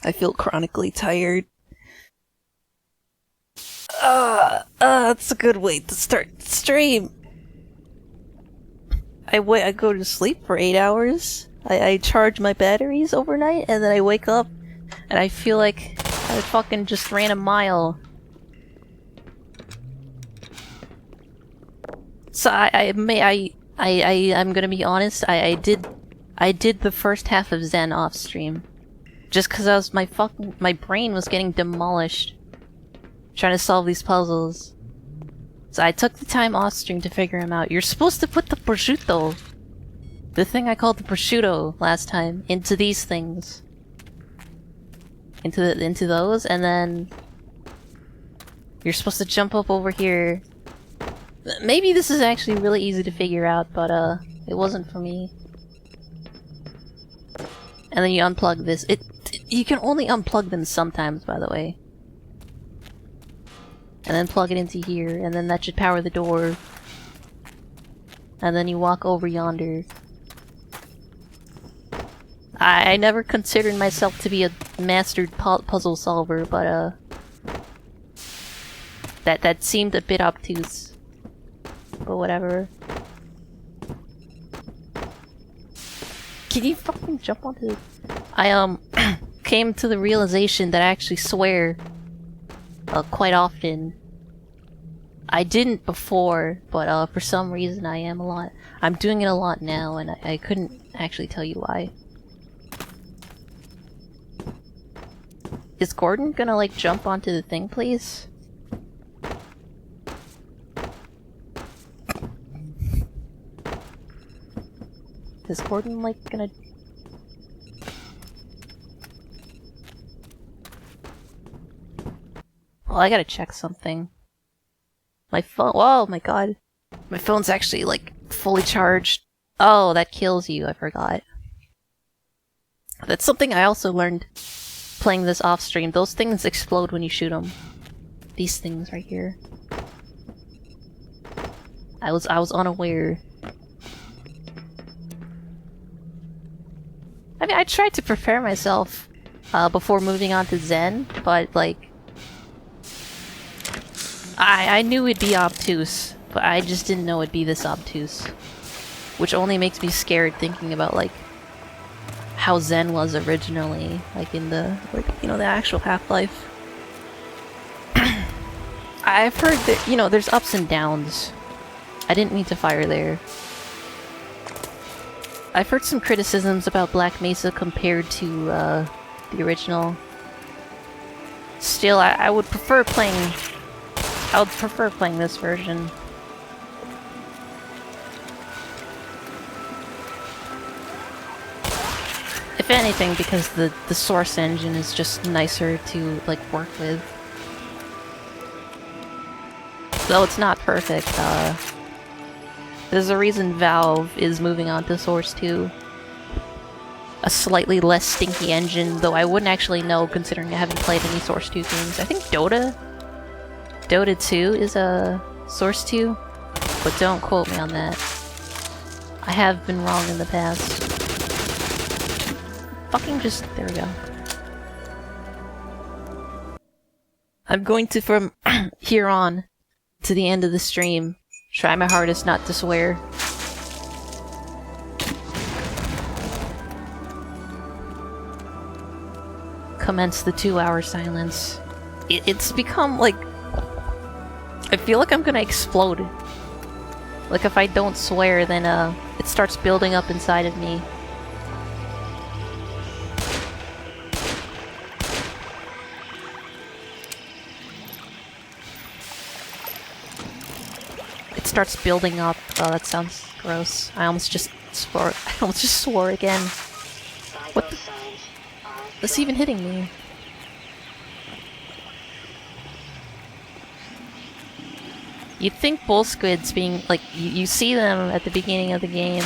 I feel chronically tired. That's a good way to start the stream. I go to sleep for 8 hours. I charge my batteries overnight, and then I wake up, and I feel like I fucking just ran a mile. So I'm gonna be honest. I did the first half of Zen off stream, just because my brain was getting demolished trying to solve these puzzles. So I took the time off stream to figure them out. You're supposed to put the prosciutto, the thing I called the prosciutto last time, into these things, into those, and then you're supposed to jump up over here. Maybe this is actually really easy to figure out, but it wasn't for me. And then you unplug this. You can only unplug them sometimes, by the way. And then plug it into here, and then that should power the door. And then you walk over yonder. I never considered myself to be a mastered puzzle solver, but that seemed a bit obtuse. But whatever. Can you fucking jump onto... I came to the realization that I actually swear quite often. I didn't before, but for some reason I am a lot. I'm doing it a lot now, and I couldn't actually tell you why. Is Gordon gonna, like, jump onto the thing, please? Is Gordon, like, gonna... Well, I gotta check something. My phone- oh my god. My phone's actually, like, fully charged. Oh, that kills you, I forgot. That's something I also learned playing this off-stream. Those things explode when you shoot them. These things right here. I was unaware. I mean, I tried to prepare myself before moving on to Zen, but, like, I knew it'd be obtuse, but I just didn't know it'd be this obtuse. Which only makes me scared thinking about, like, how Zen was originally, like, in the, like, you know, the actual Half-Life. I've heard that, you know, there's ups and downs. I didn't mean to fire there. I've heard some criticisms about Black Mesa compared to, the original. Still, I would prefer playing... I would prefer playing this version. If anything, because the source engine is just nicer to, like, work with. Though it's not perfect, there's a reason Valve is moving on to Source 2. A slightly less stinky engine, though I wouldn't actually know considering I haven't played any Source 2 games. I think Dota 2 is a Source 2, but don't quote me on that. I have been wrong in the past. Fucking just... there we go. I'm going to, from here on to the end of the stream, try my hardest not to swear. Commence the 2-hour silence. It's become, like... I feel like I'm gonna explode. Like, if I don't swear, then, it starts building up inside of me. It starts building up. Oh, that sounds gross. I almost just swore again. What the... What's even hitting me? You'd think bull squids being, like, you see them at the beginning of the game.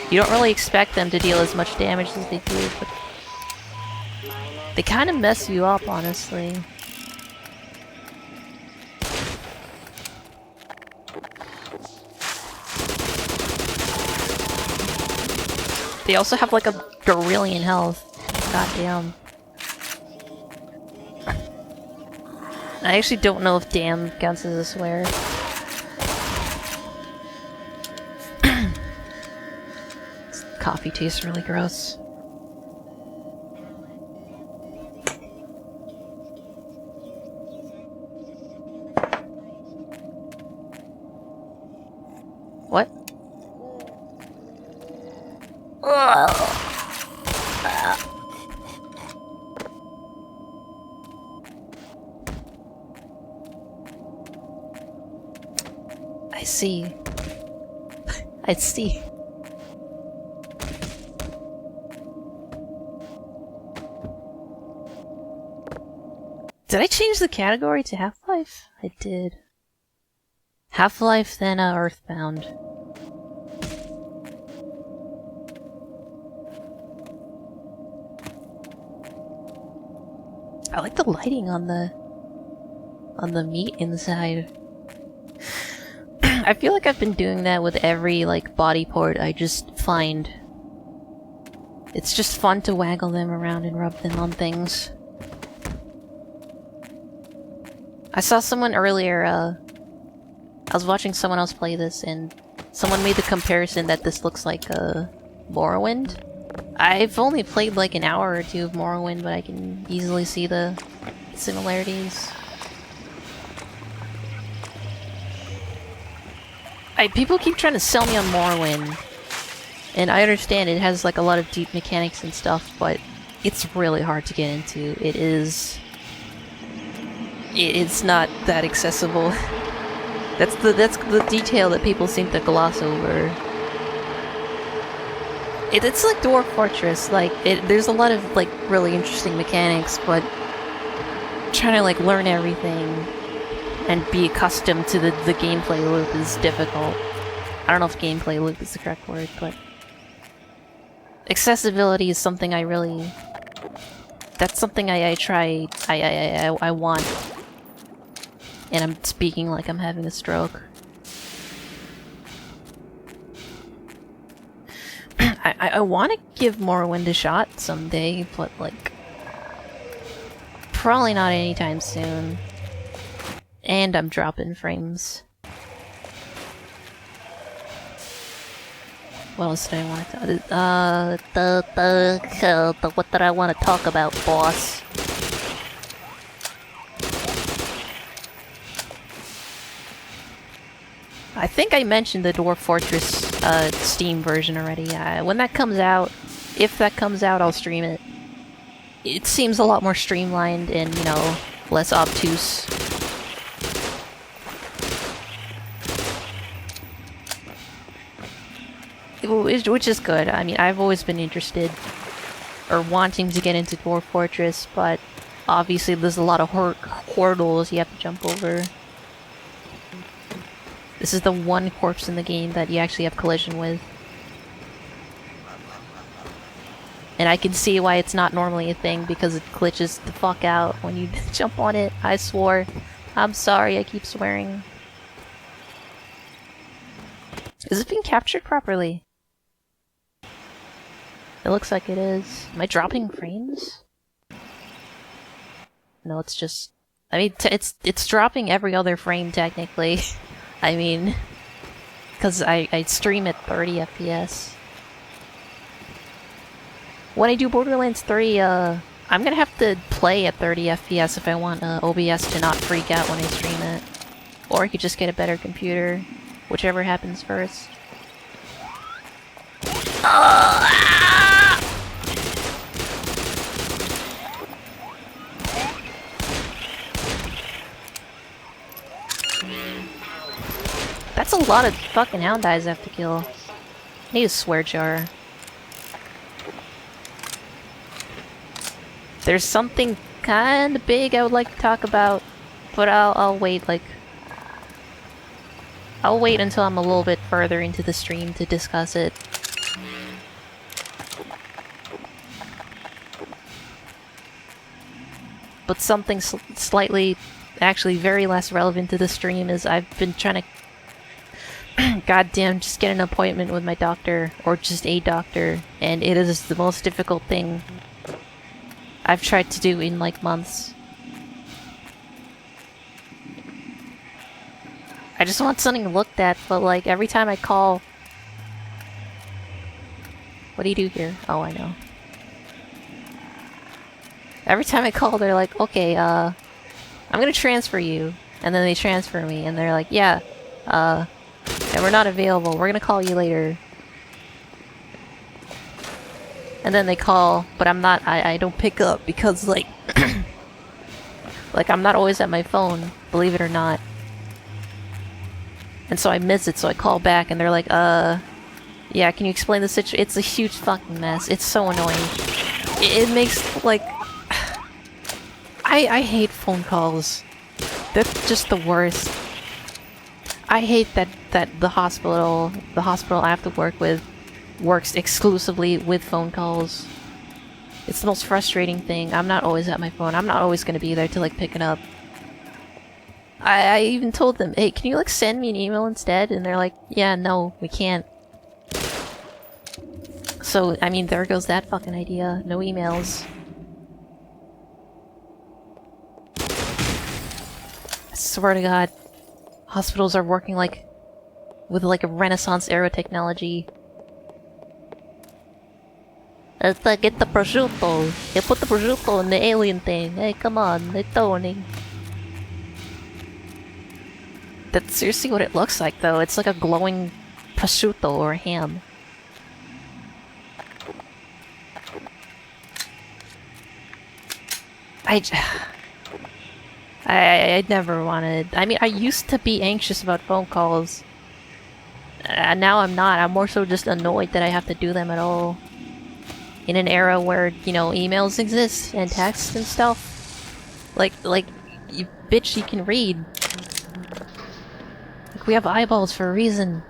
You don't really expect them to deal as much damage as they do, but... they kind of mess you up, honestly. They also have, like, a 1,000,000,000 health. Goddamn. I actually don't know if damn counts as a swear. This coffee tastes really gross. What? I see. I see. Did I change the category to Half-Life? I did. Half-Life, then Earthbound. I like the lighting on the meat inside. I feel like I've been doing that with every, like, body port I just find. It's just fun to waggle them around and rub them on things. I saw someone earlier, I was watching someone else play this, and someone made the comparison that this looks like, Morrowind. I've only played like an hour or two of Morrowind, but I can easily see the similarities. People keep trying to sell me on Morrowind, and I understand it has like a lot of deep mechanics and stuff, but it's really hard to get into. It's not that accessible. That's the detail that people seem to gloss over. It's like Dwarf Fortress. Like there's a lot of like really interesting mechanics, but trying to like learn everything and be accustomed to the gameplay loop is difficult. I don't know if gameplay loop is the correct word, but accessibility is something I really... That's something I try... I want. And I'm speaking like I'm having a stroke. I want to give Morrowind a shot someday, but like... Probably not anytime soon. And I'm dropping frames. What else did I want to what did I want to talk about, boss? I think I mentioned the Dwarf Fortress Steam version already. When that comes out, if that comes out, I'll stream it. It seems a lot more streamlined and, you know, less obtuse. Which is good. I mean, I've always been interested or wanting to get into Dwarf Fortress, but obviously there's a lot of hurdles you have to jump over. This is the one corpse in the game that you actually have collision with. And I can see why it's not normally a thing, because it glitches the fuck out when you jump on it. I swore. I'm sorry, I keep swearing. Is it being captured properly? It looks like it is. Am I dropping frames? No, it's just... I mean, it's dropping every other frame, technically. I mean... Because I stream at 30 FPS. When I do Borderlands 3, I'm gonna have to play at 30 FPS if I want OBS to not freak out when I stream it. Or I could just get a better computer. Whichever happens first. That's a lot of fucking hound eyes I have to kill. I need a swear jar. There's something kinda big I would like to talk about, but I'll wait, like... I'll wait until I'm a little bit further into the stream to discuss it. But something slightly, actually very less relevant to the stream is I've been trying to goddamn just get an appointment with my doctor, or just a doctor, and it is the most difficult thing I've tried to do in like months. I just want something looked at, but like every time I call... What do you do here? Oh, I know. Every time I call, they're like, okay, I'm gonna transfer you. And then they transfer me, and they're like, yeah, and we're not available. We're gonna call you later. And then they call, but I'm not, I don't pick up because, like, like, I'm not always at my phone, believe it or not. And so I miss it, so I call back, and they're like, yeah, can you explain the situation? It's a huge fucking mess. It's so annoying. It makes, like... I hate phone calls. They're just the worst. I hate that the hospital I have to work with works exclusively with phone calls. It's the most frustrating thing. I'm not always at my phone. I'm not always gonna be there to like pick it up. I even told them, hey, can you like send me an email instead? And they're like, yeah, no, we can't. So, I mean, there goes that fucking idea. No emails. I swear to God, hospitals are working like with like a Renaissance era technology. It's like, get the prosciutto. You put the prosciutto in the alien thing. Hey, come on, it's Tony. That's seriously what it looks like, though. It's like a glowing prosciutto or ham. I never wanted... I mean, I used to be anxious about phone calls. Now I'm not. I'm more so just annoyed that I have to do them at all. In an era where, you know, emails exist and texts and stuff. Like, you bitch, you can read. Like, we have eyeballs for a reason.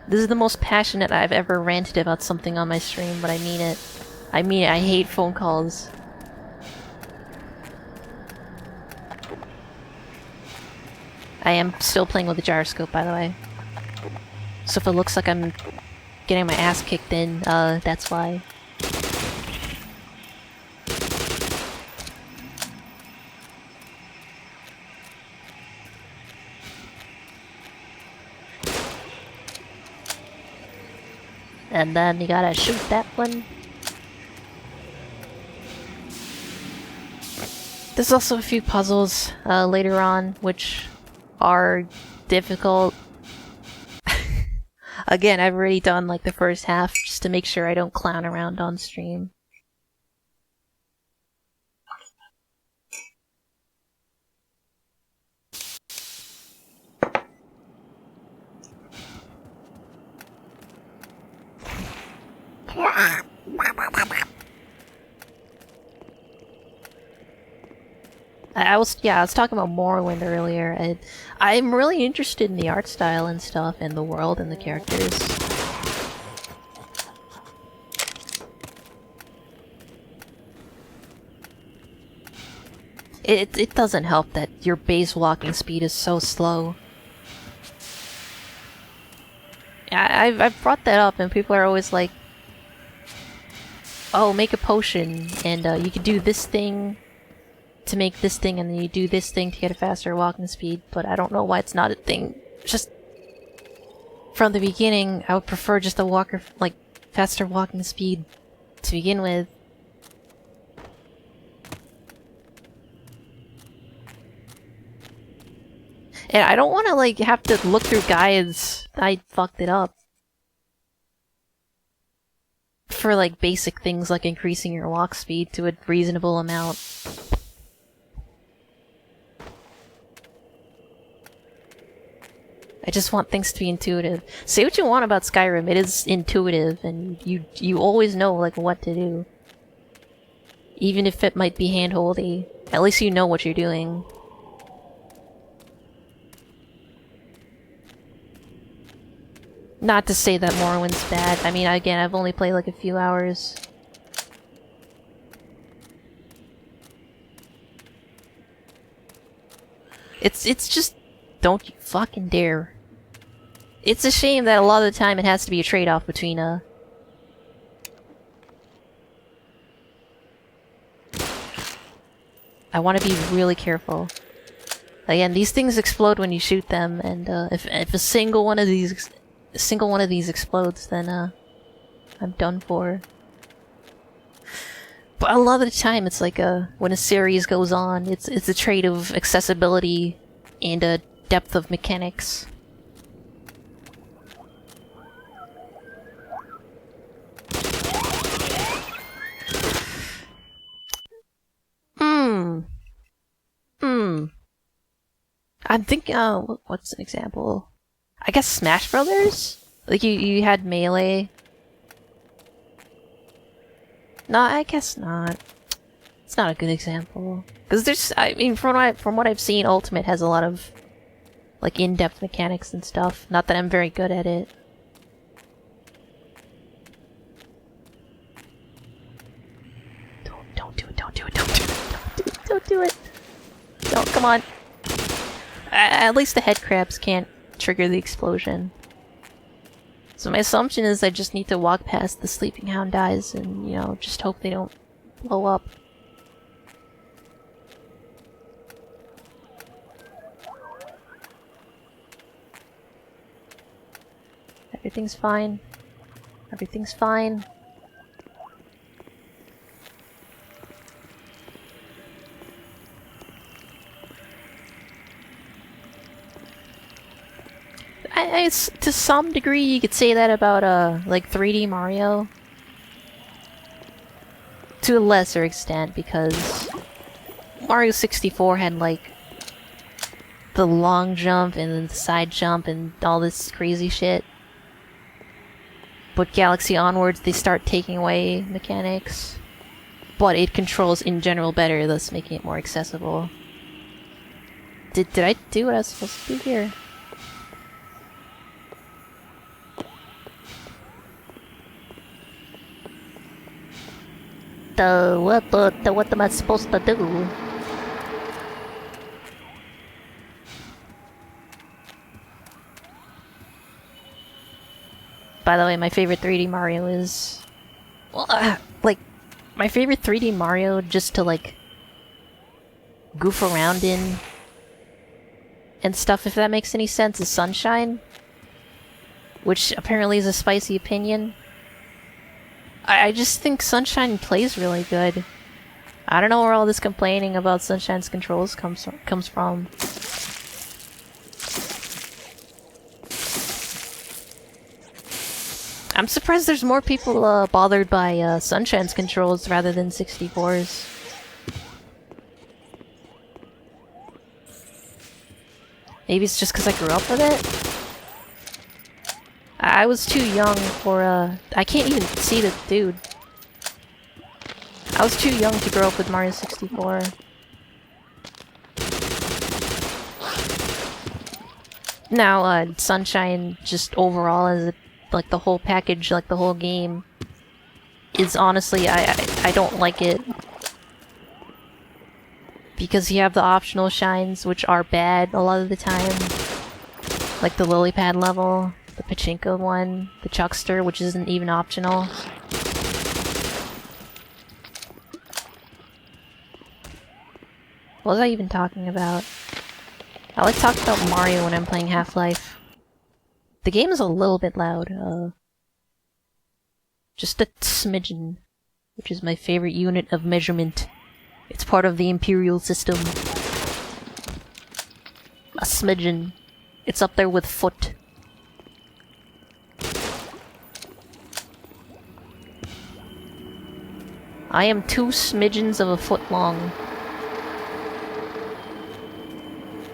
This is the most passionate I've ever ranted about something on my stream, but I mean it. I mean it, I hate phone calls. I am still playing with the gyroscope, by the way. So if it looks like I'm getting my ass kicked in, that's why. And then you gotta shoot that one. There's also a few puzzles later on which are difficult. Again, I've already done like the first half just to make sure I don't clown around on stream. I was talking about Morrowind earlier. I'm really interested in the art style and stuff, and the world and the characters. It doesn't help that your base walking speed is so slow. I've brought that up, and people are always like, "Oh, make a potion, and you could do this thing to make this thing, and then you do this thing to get a faster walking speed," but I don't know why it's not a thing. Just from the beginning, I would prefer just a faster walking speed to begin with. And I don't want to like have to look through guides. I fucked it up. For like basic things like increasing your walk speed to a reasonable amount. I just want things to be intuitive. Say what you want about Skyrim, it is intuitive, and you always know like what to do. Even if it might be hand-holdy, at least you know what you're doing. Not to say that Morrowind's bad. I mean, again, I've only played like a few hours. It's just... don't you fucking dare. It's a shame that a lot of the time it has to be a trade-off between, I want to be really careful. Again, these things explode when you shoot them, and if a single one of these explodes, then I'm done for. But a lot of the time, it's like when a series goes on, it's a trait of accessibility and a depth of mechanics. I'm thinking, what's an example? I guess Smash Brothers? Like, you had Melee. No, I guess not. It's not a good example. Because there's, I mean, from what I've seen, Ultimate has a lot of, like, in-depth mechanics and stuff. Not that I'm very good at it. Don't do it, don't do it, don't do it, don't do it! Don't, come on. At least the head crabs can't trigger the explosion. So my assumption is I just need to walk past the sleeping hound eyes and, you know, just hope they don't blow up. Everything's fine. Everything's fine. To some degree, you could say that about, like, 3D Mario. To a lesser extent, because Mario 64 had, like, the long jump and then the side jump and all this crazy shit. But Galaxy onwards, they start taking away mechanics. But it controls in general better, thus making it more accessible. Did I do what I was supposed to do here? What am I supposed to do? By the way, my favorite 3D Mario is... Well, like, my favorite 3D Mario just to, like, goof around in and stuff, if that makes any sense, is Sunshine. Which apparently is a spicy opinion. I just think Sunshine plays really good. I don't know where all this complaining about Sunshine's controls comes from. I'm surprised there's more people bothered by Sunshine's controls rather than 64's. Maybe it's just because I grew up with it? I was too young for, I can't even see the dude. I was too young to grow up with Mario 64. Now, Sunshine, just overall as like the whole package, like the whole game, is honestly, I don't like it. Because you have the optional shines, which are bad a lot of the time. Like the lily pad level. The pachinko one, the chuckster, which isn't even optional. What was I even talking about? I like talking about Mario when I'm playing Half-Life. The game is a little bit loud, just a smidgen, which is my favorite unit of measurement. It's part of the Imperial system. A smidgen. It's up there with foot. I am 2 smidgens of a foot long.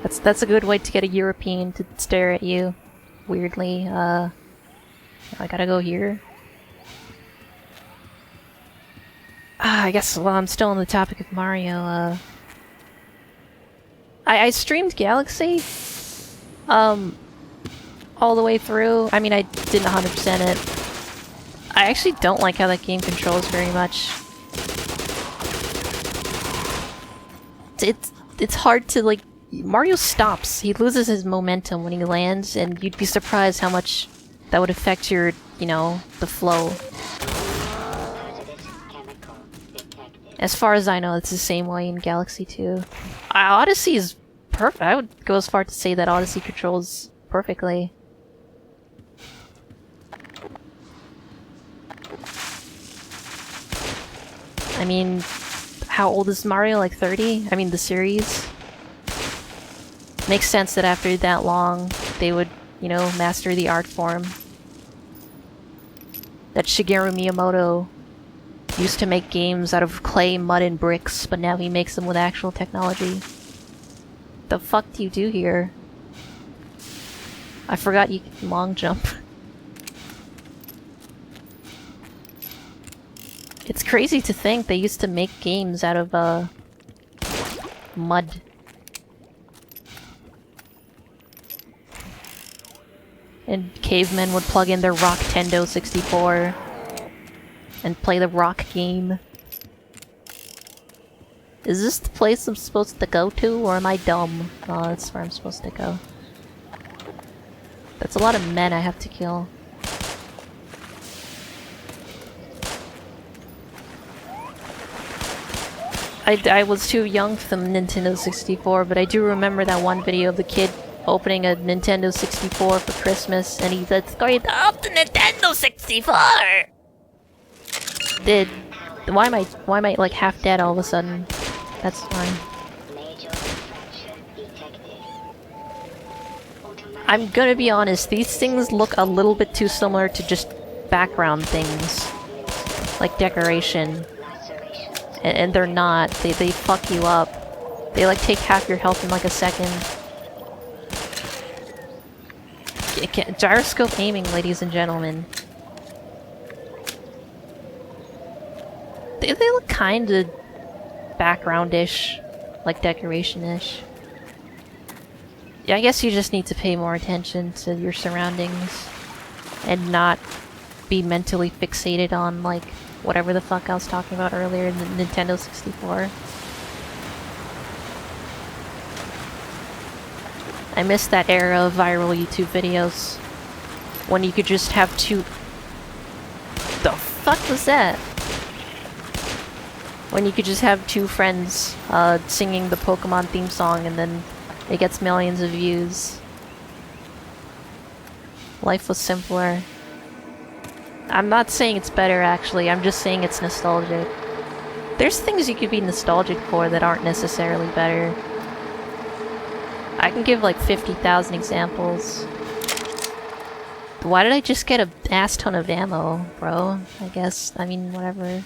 That's a good way to get a European to stare at you. Weirdly, I gotta go here. I guess while I'm still on the topic of Mario, I streamed Galaxy, all the way through. I mean, I didn't 100% it. I actually don't like how that game controls very much. It's hard to, like, Mario stops. He loses his momentum when he lands, and you'd be surprised how much that would affect your, you know, the flow. As far as I know, it's the same way in Galaxy 2. Odyssey is perfect. I would go as far to say that Odyssey controls perfectly. I mean, how old is Mario? Like 30? I mean, the series? Makes sense that after that long, they would, you know, master the art form. That Shigeru Miyamoto used to make games out of clay, mud, and bricks, but now he makes them with actual technology. The fuck do you do here? I forgot you can long jump. It's crazy to think they used to make games out of, mud. And cavemen would plug in their Rock Tendo 64 and play the rock game. Is this the place I'm supposed to go to, or am I dumb? Oh, that's where I'm supposed to go. That's a lot of men I have to kill. I was too young for the Nintendo 64, but I do remember that one video of the kid opening a Nintendo 64 for Christmas, and he said, "It's going up the Nintendo 64!" Why am I like half dead all of a sudden? That's fine. I'm gonna be honest, these things look a little bit too similar to just background things. Like decoration. And they're not. They fuck you up. They like take half your health in like a second. Gyroscope aiming, ladies and gentlemen. They look kinda background-ish. Like decoration-ish. Yeah, I guess you just need to pay more attention to your surroundings. And not be mentally fixated on, like, whatever the fuck I was talking about earlier in the Nintendo 64. I miss that era of viral YouTube videos. When you could just have two... The fuck was that? When you could just have two friends singing the Pokemon theme song and then it gets millions of views. Life was simpler. I'm not saying it's better, actually. I'm just saying it's nostalgic. There's things you could be nostalgic for that aren't necessarily better. I can give like 50,000 examples. Why did I just get an ass ton of ammo, bro? I guess. I mean, whatever.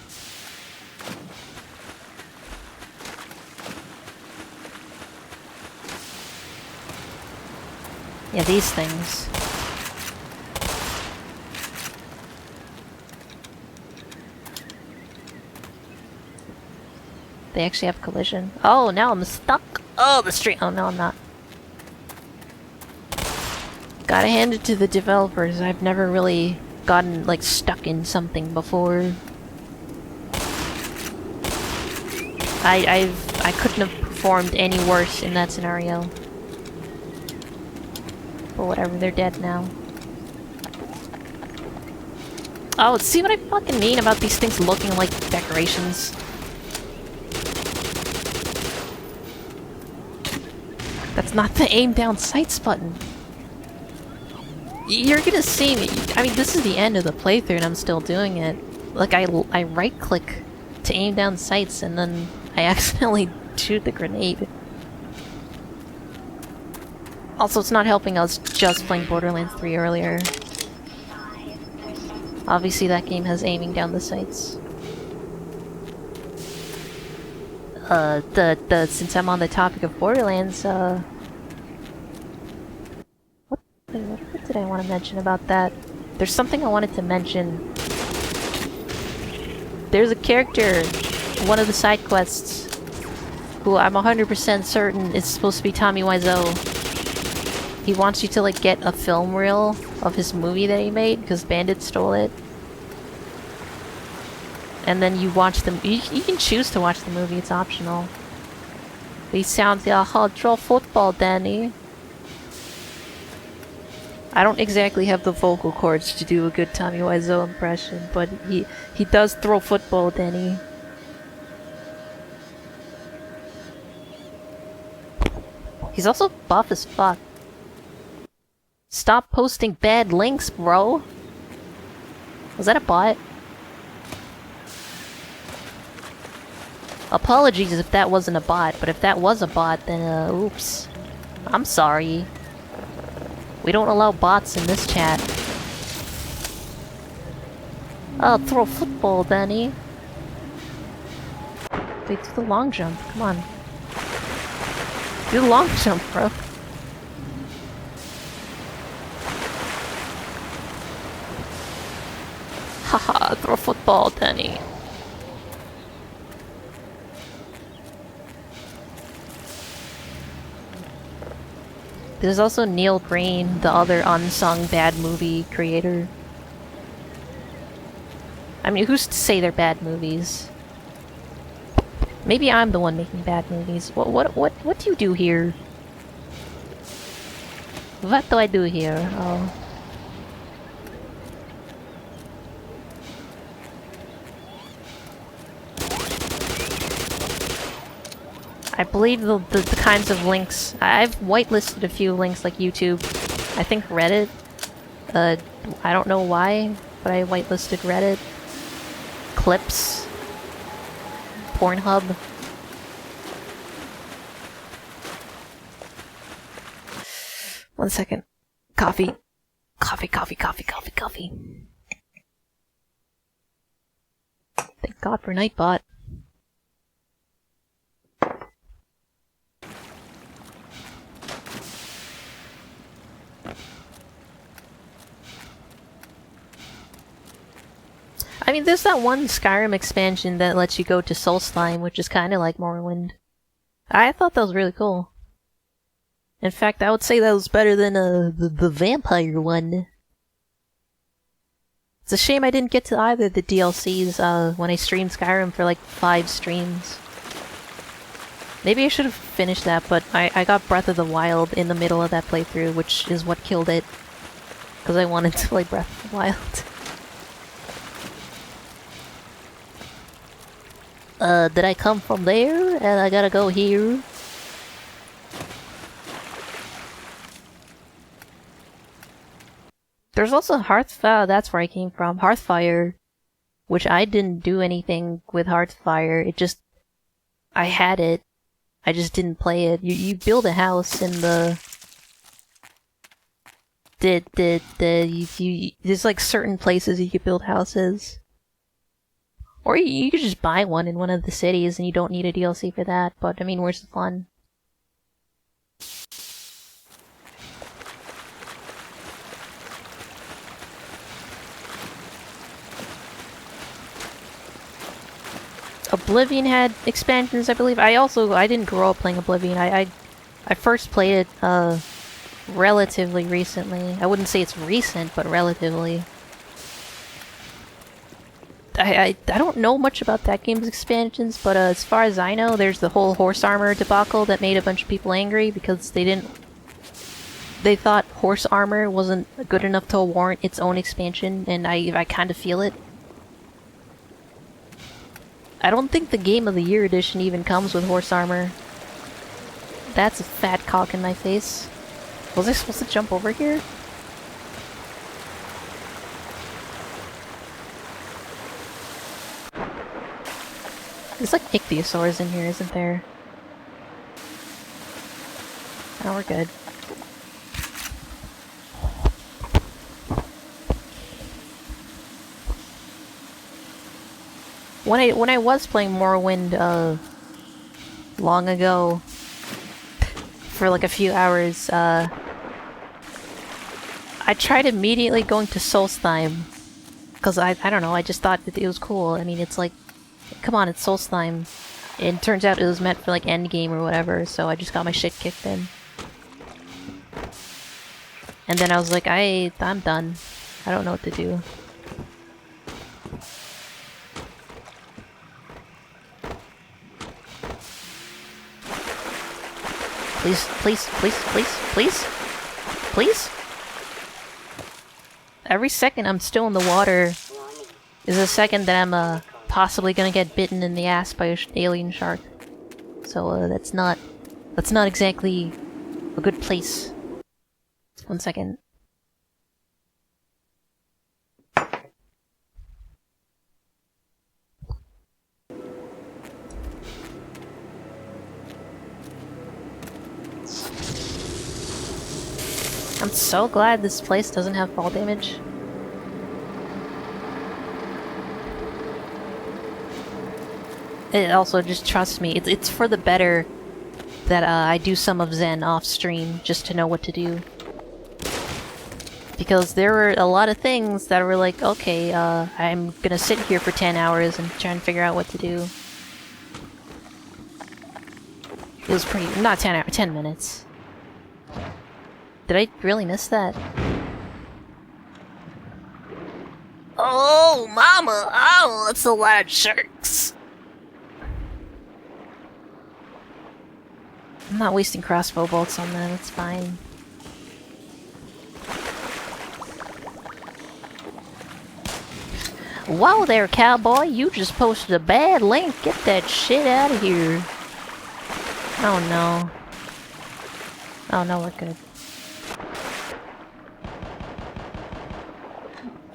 Yeah, these things. They actually have collision. Oh, now I'm stuck! Oh, the street! Oh, no, I'm not. Gotta hand it to the developers. I've never really gotten, like, stuck in something before. I couldn't have performed any worse in that scenario. But whatever, they're dead now. Oh, see what I fucking mean about these things looking like decorations? That's not the aim down sights button. You're gonna see me. I mean, this is the end of the playthrough and I'm still doing it. Like, I right click to aim down sights and then I accidentally shoot the grenade. Also, it's not helping us just playing Borderlands 3 earlier. Obviously that game has aiming down the sights. Since I'm on the topic of Borderlands, what did I want to mention about that? There's something I wanted to mention. There's a character, one of the side quests, who I'm 100% certain is supposed to be Tommy Wiseau. He wants you to, like, get a film reel of his movie that he made, because Bandit stole it. And then you watch them. You can choose to watch the movie, it's optional. He sounds, yeah, draw football, Danny. I don't exactly have the vocal cords to do a good Tommy Wiseau impression, but he does throw football, Danny. He's also buff as fuck. Stop posting bad links, bro. Was that a bot? Apologies if that wasn't a bot, but if that was a bot, then, oops. I'm sorry. We don't allow bots in this chat. Oh, throw football, Danny. Wait, do the long jump. Come on. Do the long jump, bro. Haha, throw football, Danny. There's also Neil Breen, the other unsung bad movie creator. I mean, who's to say they're bad movies? Maybe I'm the one making bad movies. What do you do here? What do I do here? Oh. I believe the kinds of links... I've whitelisted a few links like YouTube. I think Reddit. I don't know why, but I whitelisted Reddit. Clips. Pornhub. One second. Coffee. Coffee. Thank God for Nightbot. I mean, there's that one Skyrim expansion that lets you go to Solstheim, which is kind of like Morrowind. I thought that was really cool. In fact, I would say that was better than the vampire one. It's a shame I didn't get to either of the DLCs when I streamed Skyrim for like 5 streams. Maybe I should have finished that, but I got Breath of the Wild in the middle of that playthrough, which is what killed it. Because I wanted to play Breath of the Wild. Did I come from there? And I gotta go here? There's also Hearthfire, that's where I came from. Hearthfire, which I didn't do anything with Hearthfire, it just... I had it. I just didn't play it. You build a house in the... There's like certain places you could build houses. Or you could just buy one in one of the cities and you don't need a DLC for that, but I mean, where's the fun? Oblivion had expansions, I believe. I didn't grow up playing Oblivion. I first played it, relatively recently. I wouldn't say it's recent, but relatively. I don't know much about that game's expansions, but as far as I know, there's the whole horse armor debacle that made a bunch of people angry because they thought horse armor wasn't good enough to warrant its own expansion, and I kind of feel it. I don't think the Game of the Year edition even comes with horse armor. That's a fat cock in my face. Was I supposed to jump over here? There's like ichthyosaurs in here, isn't there? Oh, we're good. When I was playing Morrowind, long ago, for like a few hours, I tried immediately going to Solstheim, because I don't know, I just thought that it was cool. I mean, it's like, come on, it's Solstheim. It turns out it was meant for like endgame or whatever, so I just got my shit kicked in. And then I was like, I'm done. I don't know what to do. Please, please, please, please, please? Please? Every second I'm still in the water is a second that I'm, possibly gonna get bitten in the ass by an alien shark. So, that's not exactly a good place. 1 second. I'm so glad this place doesn't have fall damage. It also, just trust me, it's for the better that I do some of Zen off stream, just to know what to do. Because there were a lot of things that were like, okay, I'm gonna sit here for 10 hours and try and figure out what to do. It was pretty- not 10 hours, 10 minutes. Did I really miss that? Oh, mama! Oh, that's a lot of sharks! I'm not wasting crossbow bolts on them, it's fine. Whoa there, cowboy! You just posted a bad link! Get that shit out of here! Oh no. Oh no, we're good.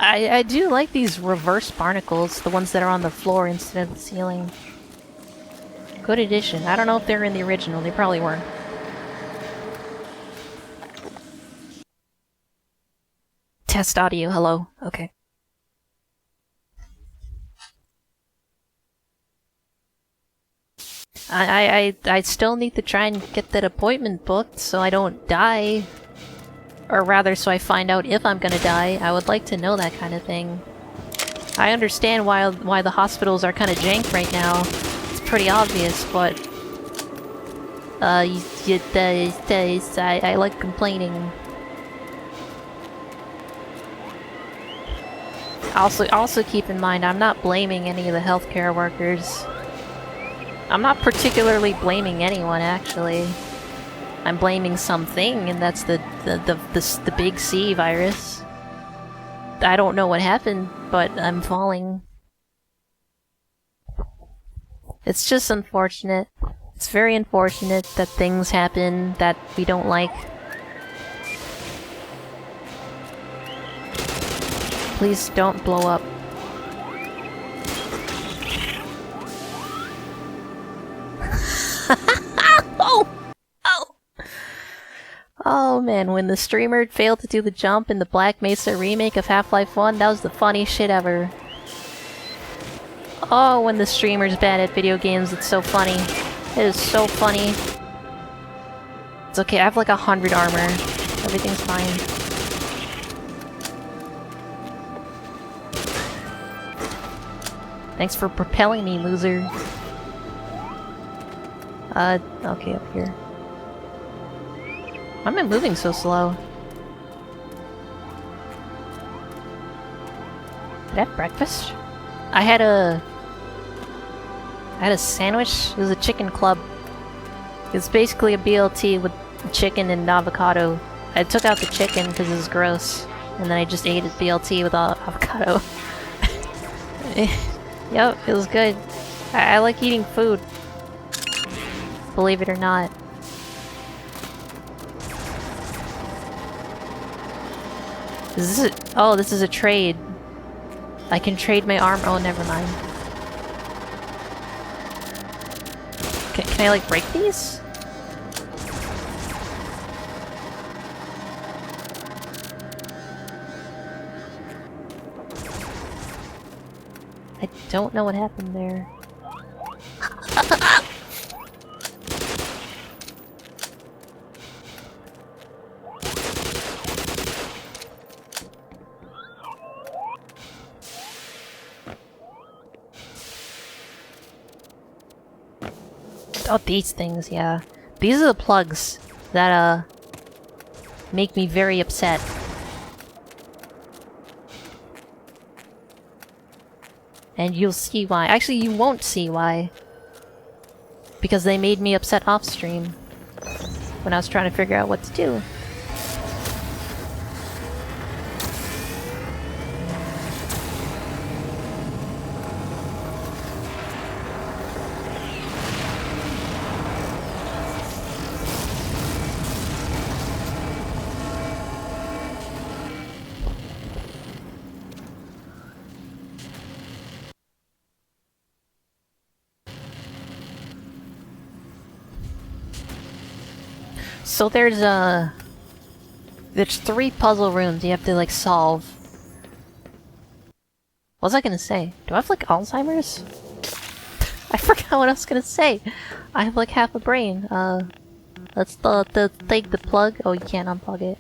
I do like these reverse barnacles, the ones that are on the floor instead of the ceiling. Good addition. I don't know if they're in the original, they probably weren't. Test audio, hello. Okay. I still need to try and get that appointment booked so I don't die. Or rather, so I find out if I'm gonna die. I would like to know that kind of thing. I understand why the hospitals are kind of jank right now. It's pretty obvious, but... I like complaining. Also keep in mind, I'm not blaming any of the healthcare workers. I'm not particularly blaming anyone, actually. I'm blaming something, and that's the big C virus. I don't know what happened, but I'm falling. It's just unfortunate. It's very unfortunate that things happen that we don't like. Please don't blow up. Oh! Oh! Oh man, when the streamer failed to do the jump in the Black Mesa remake of Half-Life 1, that was the funniest shit ever. Oh, when the streamer's bad at video games, it's so funny. It is so funny. It's okay, I have like 100 armor. Everything's fine. Thanks for propelling me, loser. Okay, up here. Why am I moving so slow? Did I have breakfast? I had a sandwich. It was a chicken club. It's basically a BLT with chicken and avocado. I took out the chicken because it was gross, and then I just ate a BLT with avocado. Yep, it was good. I like eating food. Believe it or not. Is this a— oh, this is a trade. I can trade my arm— oh, never mind. Can I, like, break these? I don't know what happened there. Oh, these things, yeah. These are the plugs that, make me very upset. And you'll see why. Actually, you won't see why. Because they made me upset off-stream when I was trying to figure out what to do. So there's 3 puzzle rooms you have to, like, solve. What was I gonna say? Do I have, like, Alzheimer's? I forgot what I was gonna say! I have, like, half a brain. Let's take the plug. Oh, you can't unplug it.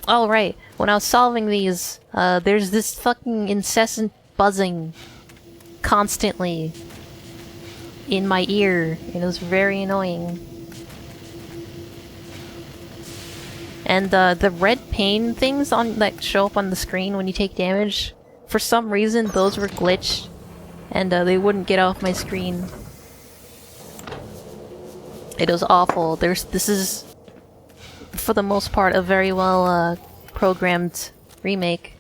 Oh, right. When I was solving these, there's this fucking incessant buzzing constantly in my ear. It was very annoying. And the red pain things on that show up on the screen when you take damage, for some reason those were glitched, and they wouldn't get off my screen. It was awful. This is, for the most part, a very well programmed remake,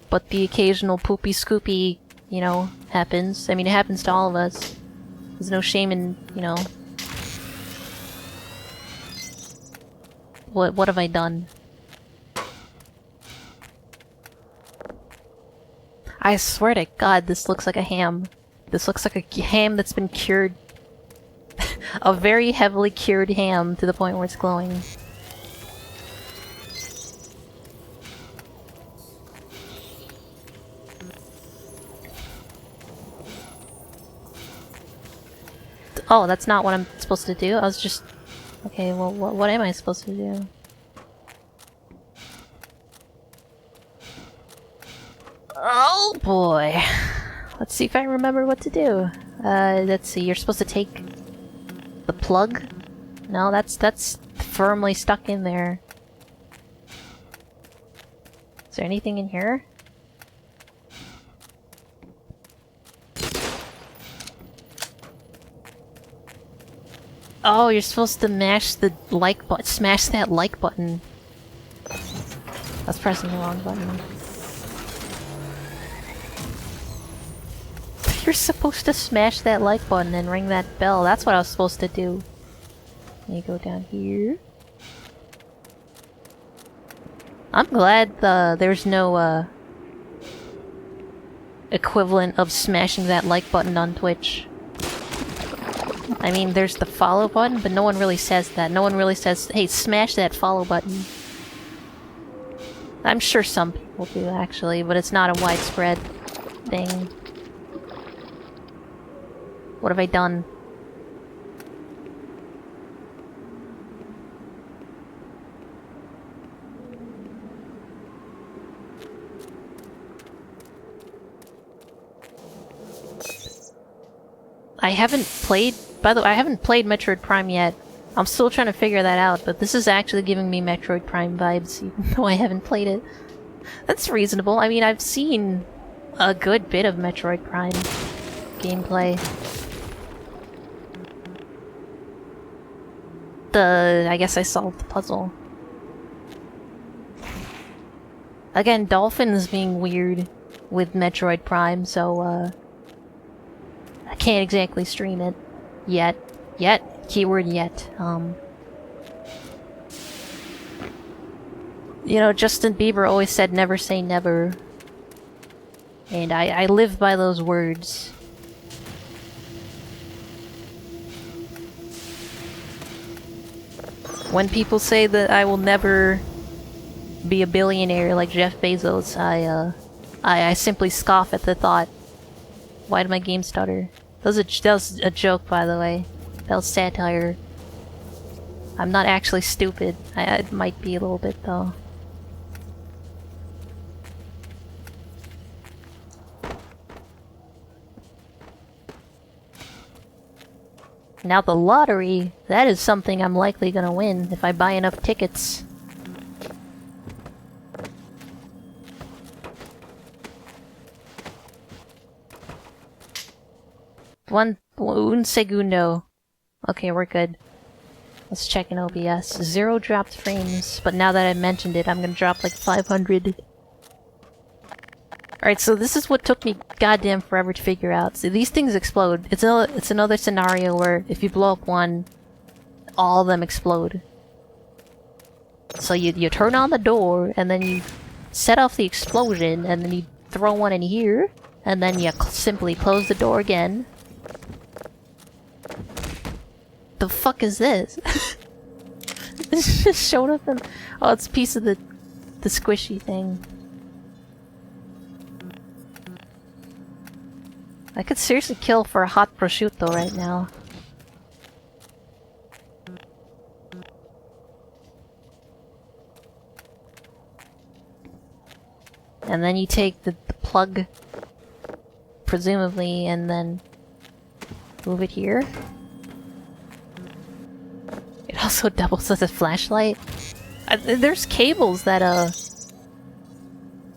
but the occasional poopy scoopy, you know, happens. I mean, it happens to all of us. There's no shame in, you know. What have I done? I swear to God, this looks like a ham. This looks like a ham that's been cured. A very heavily cured ham to the point where it's glowing. Oh, that's not what I'm supposed to do? I was just... Okay, well, what am I supposed to do? Oh boy! Let's see if I remember what to do. Let's see, you're supposed to take the plug? No, that's firmly stuck in there. Is there anything in here? Oh, you're supposed to mash the like button. Smash that like button. That's pressing the wrong button. You're supposed to smash that like button and ring that bell. That's what I was supposed to do. Let me go down here. I'm glad there's no equivalent of smashing that like button on Twitch. I mean, there's the follow button, but no one really says that. No one really says, hey, smash that follow button. I'm sure some people do, actually, but it's not a widespread thing. What have I done? I haven't played... By the way, I haven't played Metroid Prime yet. I'm still trying to figure that out, but this is actually giving me Metroid Prime vibes, even though I haven't played it. That's reasonable. I mean, I've seen a good bit of Metroid Prime gameplay. I guess I solved the puzzle. Again, Dolphin's being weird with Metroid Prime, so, I can't exactly stream it. Yet. Keyword yet. You know, Justin Bieber always said never say never. And I live by those words. When people say that I will never be a billionaire like Jeff Bezos, I simply scoff at the thought. Why did my game stutter? That was a joke, by the way. That was satire. I'm not actually stupid. I might be a little bit, though. Now the lottery, that is something I'm likely gonna win if I buy enough tickets. Un segundo. Okay, we're good. Let's check in OBS. 0 dropped frames, but now that I mentioned it, I'm gonna drop like 500. Alright, so this is what took me goddamn forever to figure out. So these things explode. It's another scenario where if you blow up one, all of them explode. So you turn on the door, and then you set off the explosion, and then you throw one in here, and then you simply close the door again. the fuck is this? It just showed up in... Oh, it's a piece of the squishy thing. I could seriously kill for a hot prosciutto right now. And then you take the plug, presumably, and then move it here. It also doubles as a flashlight. There's cables that,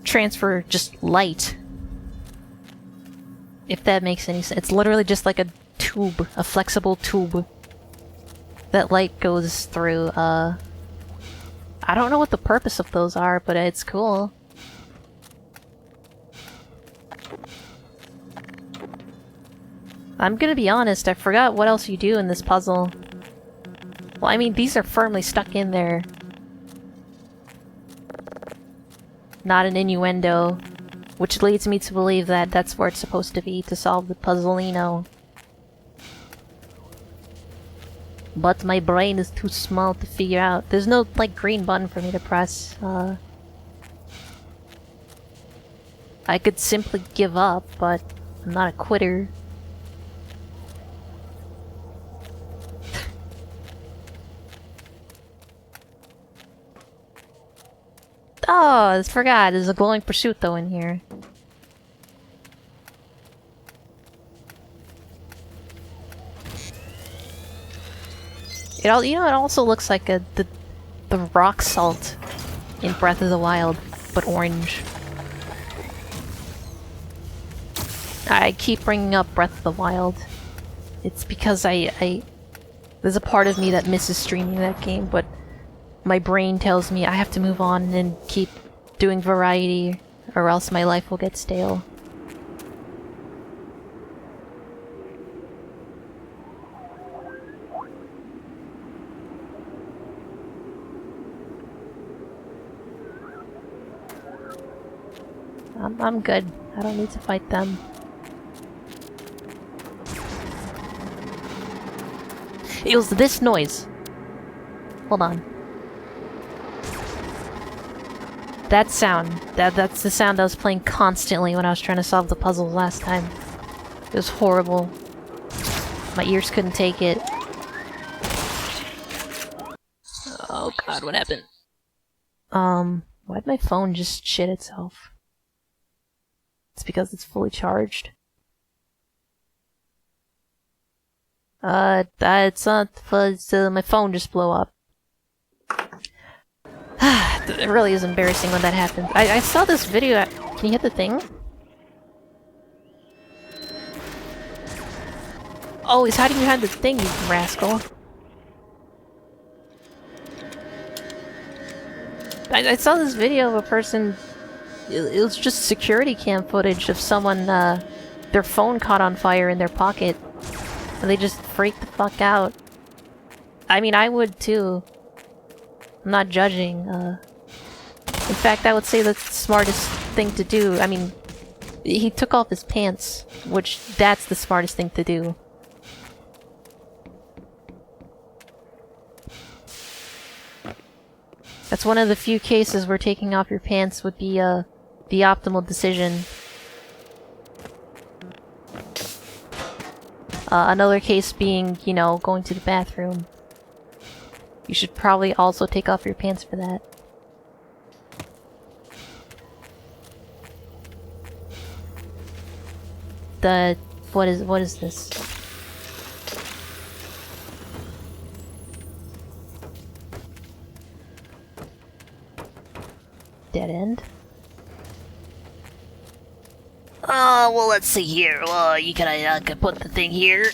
transfer just light. If that makes any sense. It's literally just like a tube, a flexible tube that light goes through. I don't know what the purpose of those are, but it's cool. I'm gonna be honest, I forgot what else you do in this puzzle. Well, I mean, these are firmly stuck in there. Not an innuendo. Which leads me to believe that that's where it's supposed to be to solve the puzzleino. But my brain is too small to figure out. There's no, like, green button for me to press. I could simply give up, but I'm not a quitter. Oh, I forgot. There's a glowing prosciutto in here. It all, you know, it also looks like the rock salt in Breath of the Wild, but orange. I keep bringing up Breath of the Wild. It's because there's a part of me that misses streaming that game, but my brain tells me I have to move on and keep doing variety, or else my life will get stale. I'm good. I don't need to fight them. It was this noise. Hold on. That sound. That's the sound I was playing constantly when I was trying to solve the puzzles last time. It was horrible. My ears couldn't take it. Oh god, what happened? Why'd my phone just shit itself? It's because it's fully charged. It's not, my phone just blew up. It really is embarrassing when that happens. I saw this video. Can you hit the thing? Oh, he's hiding behind the thing, you rascal. I saw this video of a person... It was just security cam footage of someone, their phone caught on fire in their pocket. And they just freaked the fuck out. I mean, I would too. I'm not judging. In fact, I would say that's the smartest thing to do. I mean, he took off his pants, which that's the smartest thing to do. That's one of the few cases where taking off your pants would be, the optimal decision. Another case being, you know, going to the bathroom. You should probably also take off your pants for that. What is this? Dead end? Well, let's see here. You can put the thing here.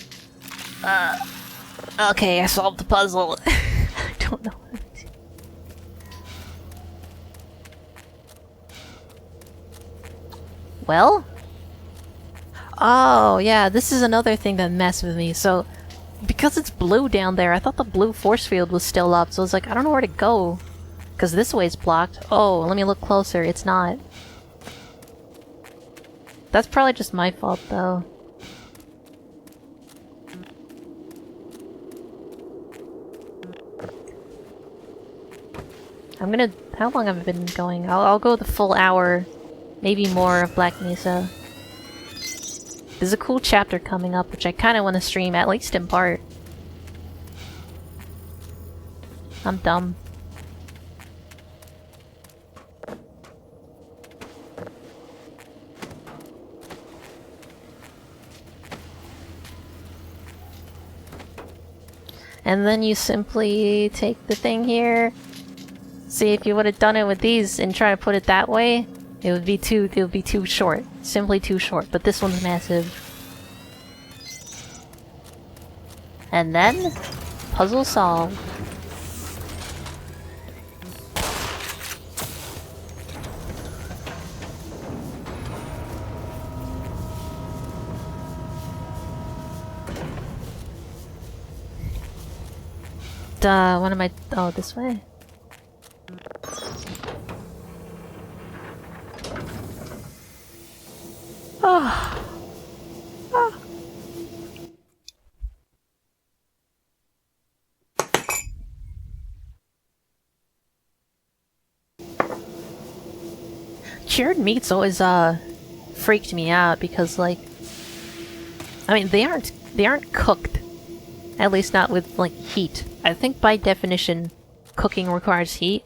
Okay, I solved the puzzle. I don't know what to do. Well? Oh, yeah, this is another thing that messed with me. So, because it's blue down there, I thought the blue force field was still up, so I was like, I don't know where to go. Because this way's blocked. Oh, let me look closer. It's not. That's probably just my fault, though. I'm gonna... How long have I been going? I'll go the full hour, maybe more, of Black Mesa. There's a cool chapter coming up, which I kind of want to stream, at least in part. I'm dumb. And then you simply take the thing here. See, if you would have done it with these and try to put it that way, it would be too short. Simply too short. But this one's massive. And then, puzzle solved. What am I... Oh, this way? Oh. Oh. Cured meats always, freaked me out because, like... I mean, they aren't cooked. At least not with, like, heat. I think by definition, cooking requires heat.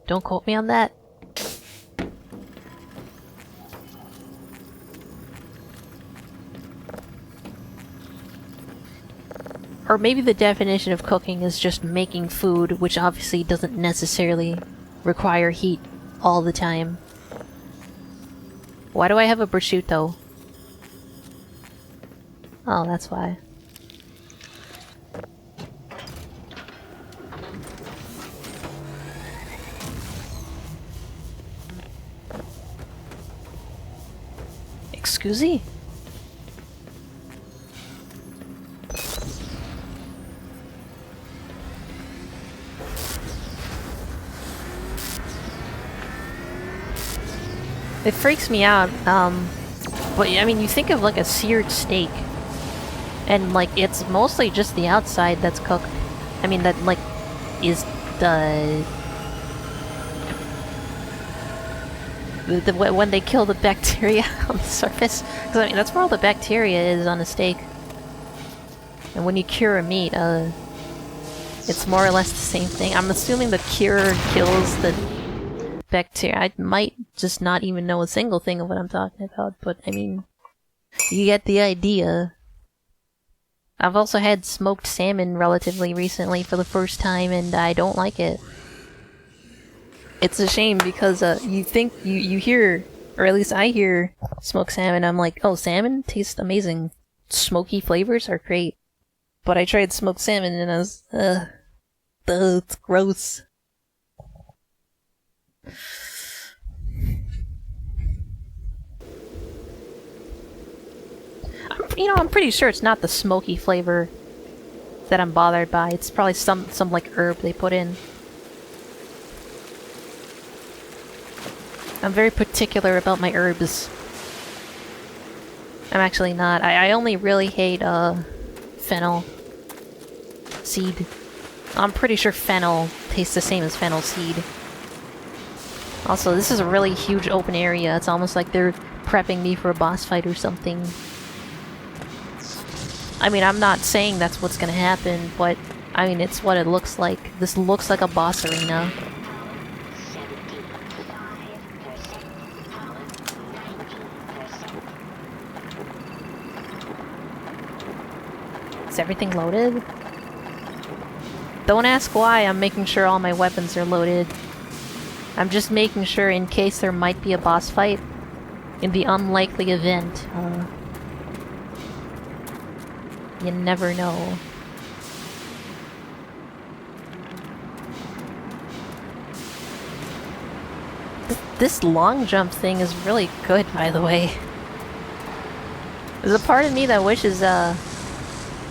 Don't quote me on that. Or maybe the definition of cooking is just making food, which obviously doesn't necessarily require heat all the time. Why do I have a prosciutto? Oh, that's why. Excuse-y? It freaks me out, but I mean, you think of like a seared steak, and like, it's mostly just the outside that's cooked. I mean, that like, is when they kill the bacteria on the surface, because I mean, that's where all the bacteria is on a steak. And when you cure a meat, it's more or less the same thing. I'm assuming the cure kills the bacteria. I might just not even know a single thing of what I'm talking about, but I mean, you get the idea. I've also had smoked salmon relatively recently for the first time, and I don't like it. It's a shame because you think you hear, or at least I hear, smoked salmon. I'm like, oh, salmon tastes amazing. Smoky flavors are great. But I tried smoked salmon and I was, it's gross. I'm pretty sure it's not the smoky flavor that I'm bothered by. It's probably some like herb they put in. I'm very particular about my herbs. I'm actually not. I only really hate, fennel seed. I'm pretty sure fennel tastes the same as fennel seed. Also, this is a really huge open area. It's almost like they're prepping me for a boss fight or something. I mean, I'm not saying that's what's gonna happen, but I mean, it's what it looks like. This looks like a boss arena. Is everything loaded? Don't ask why, I'm making sure all my weapons are loaded. I'm just making sure in case there might be a boss fight. In the unlikely event. You never know. This long jump thing is really good, by the way. There's a part of me that wishes,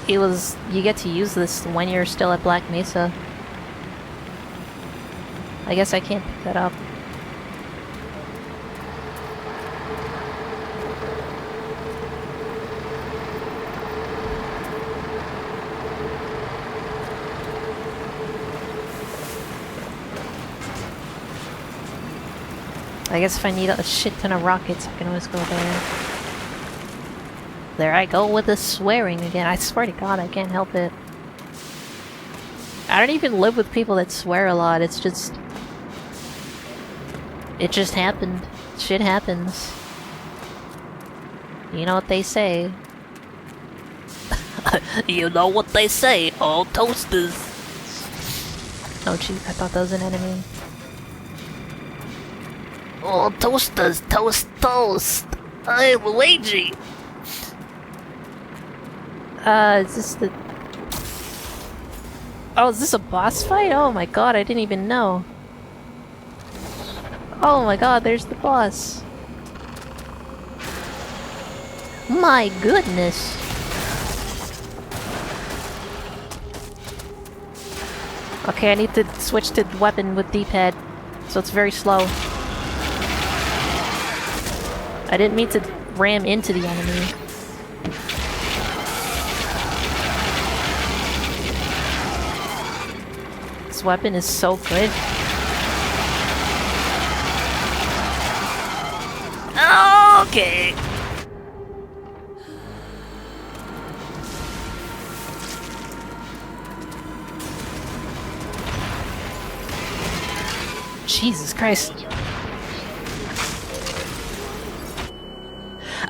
you get to use this when you're still at Black Mesa. I guess I can't pick that up. I guess if I need a shit ton of rockets, I can always go there. There I go with the swearing again. I swear to God, I can't help it. I don't even live with people that swear a lot, it's just... It just happened. Shit happens. You know what they say. You know what they say, all toasters. Oh jeez, I thought that was an enemy. All toasters, toast, toast. I'm Luigi. Is this the... Oh, is this a boss fight? Oh my god, I didn't even know. Oh my god, there's the boss. My goodness. Okay, I need to switch to weapon with D-pad, so it's very slow. I didn't mean to ram into the enemy. This weapon is so good. Okay. Jesus Christ.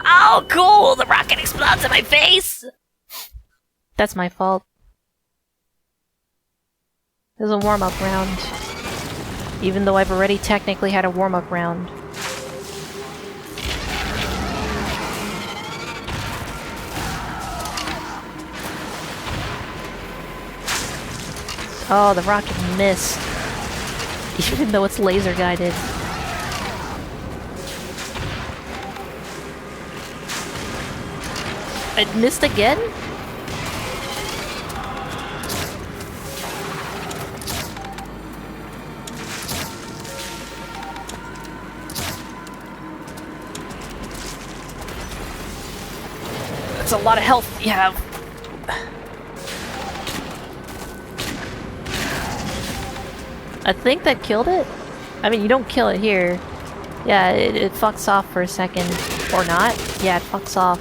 Oh, cool! The rocket explodes in my face! That's my fault. There's a warm-up round. Even though I've already technically had a warm-up round. Oh, the rocket missed. Even though it's laser guided. It missed again? That's a lot of health you have. I think that killed it? I mean, you don't kill it here. Yeah, it fucks off for a second. Or not. Yeah, it fucks off.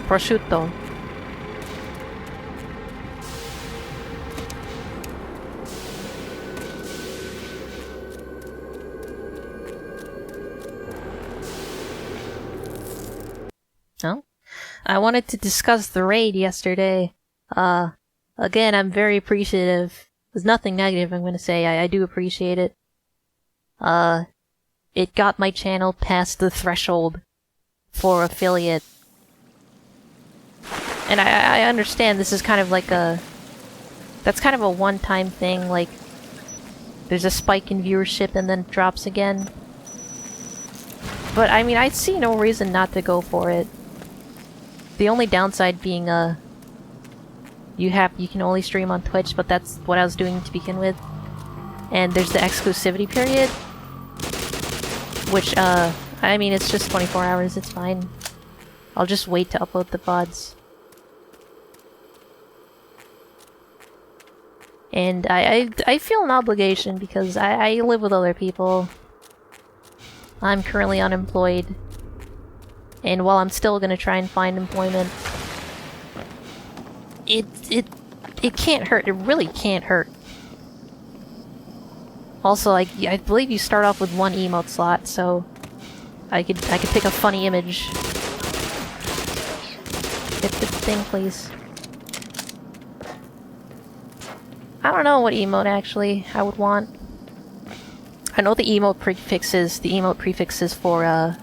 Prosciutto. No? I wanted to discuss the raid yesterday. Again, I'm very appreciative. There's nothing negative I'm gonna say, I do appreciate it. It got my channel past the threshold for affiliate. And I understand this is kind of like a... That's kind of a one-time thing, like... There's a spike in viewership and then it drops again. But I mean, I see no reason not to go for it. The only downside being, you can only stream on Twitch, but that's what I was doing to begin with. And there's the exclusivity period. Which, I mean, it's just 24 hours, it's fine. I'll just wait to upload the VODs. And I feel an obligation because I live with other people. I'm currently unemployed. And while I'm still gonna try and find employment, it can't hurt. It really can't hurt. Also, I believe you start off with one emote slot, so I could pick a funny image. Hit the thing, please. I don't know what emote actually I would want. I know the emote prefixes for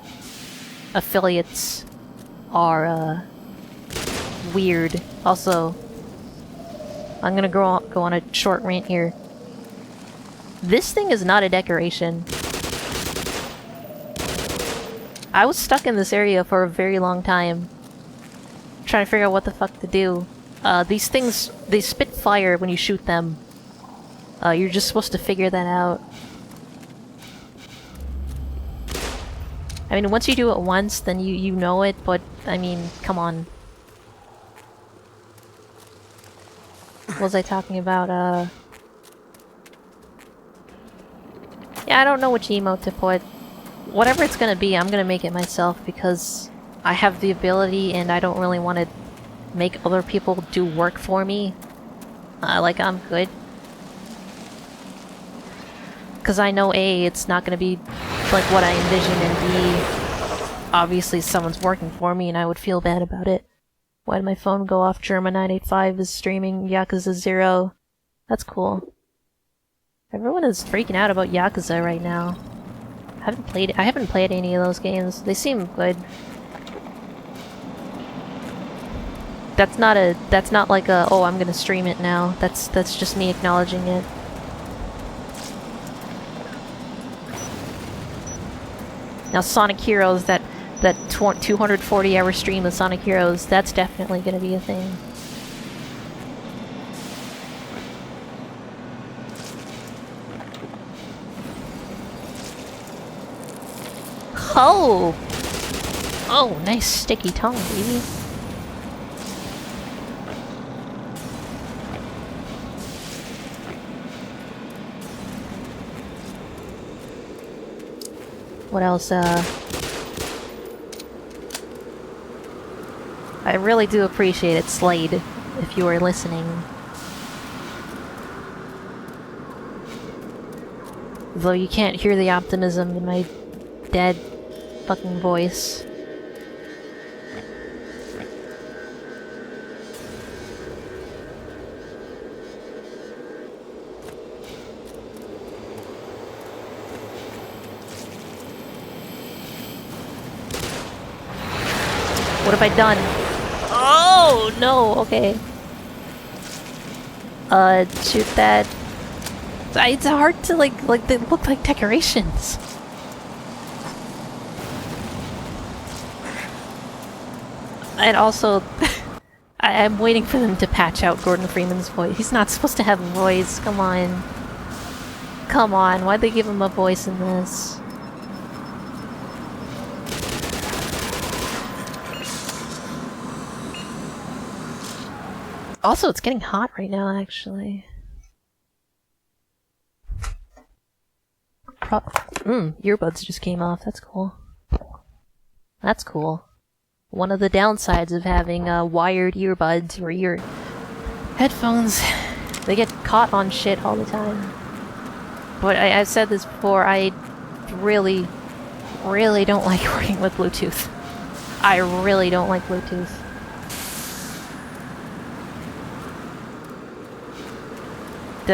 affiliates are weird. Also, I'm gonna go on a short rant here. This thing is not a decoration. I was stuck in this area for a very long time, trying to figure out what the fuck to do. These things, they spit fire when you shoot them. You're just supposed to figure that out. I mean, once you do it once, then you know it, but, I mean, come on. What was I talking about? Yeah, I don't know which emote to put. Whatever it's gonna be, I'm gonna make it myself because I have the ability and I don't really want to make other people do work for me. Like, I'm good. Because I know A, it's not gonna be like what I envision, and B, obviously someone's working for me and I would feel bad about it. Why did my phone go off? Germa985 is streaming Yakuza 0. That's cool. Everyone is freaking out about Yakuza right now. I haven't played any of those games. They seem good. That's not like a, oh, I'm gonna stream it now. That's just me acknowledging it. Now Sonic Heroes, that 240-hour stream of Sonic Heroes, that's definitely gonna be a thing. Oh! Oh, nice sticky tongue, baby. What else, I really do appreciate it, Slade, if you are listening. Though you can't hear the optimism in my dead fucking voice. What have I done? Oh no, okay. Shoot that. It's hard to like they look like decorations. And also, I'm waiting for them to patch out Gordon Freeman's voice. He's not supposed to have a voice, come on. Come on, why'd they give him a voice in this? Also, it's getting hot right now, actually. Earbuds just came off, that's cool. That's cool. One of the downsides of having wired earbuds or ear headphones, they get caught on shit all the time. But I've said this before, I really, really don't like working with Bluetooth. I really don't like Bluetooth.